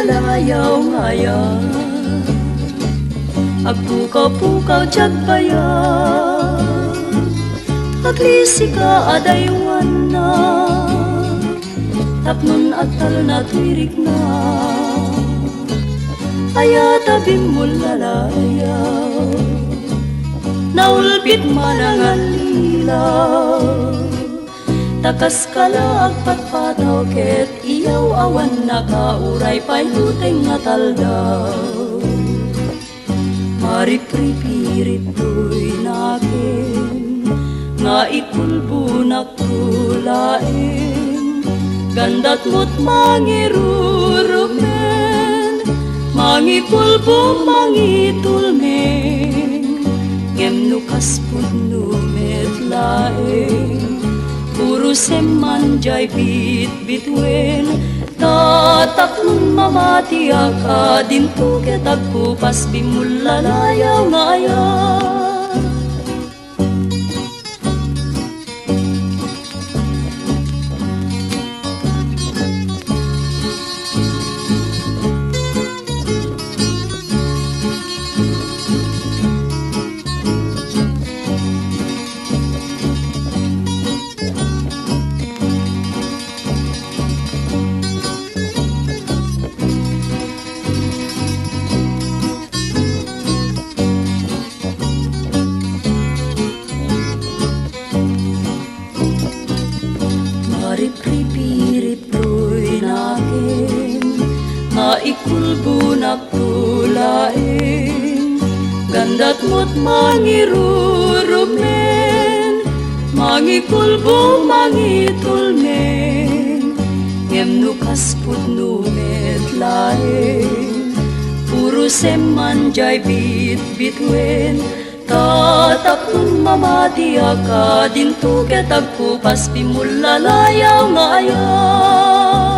lalayaw ngayon. Agpukaw-pukaw tiyag bayan, aglisi ka adaywan na, tapnon atal na tuirik na, aya tabing mo lalayaw, naulpit manangan ilaw, takas kala agpatpataw ket iyaw awan nakauray payluteng nga taldaw. Maripripirit to'y nakin, nga ikulbo nakulain, gandat mo't mangirurumen, mangikulbo mangitulmen, ngem nukas pudno metlaeng, puro seman jay bit-bitwen, tataknun mamati aka dinto ketagkupas bimulalayaw ngayon. Maripripirit to'y nakin, nga ikulbo nakulain, gandat mo't mangirurumen, mangikulbo mangitulmen, ngem nukas pudno metlaen, puro seman jay bit-bitwen, tatakun mamati aka dinto ketagkupas bimulalayaw ngayon.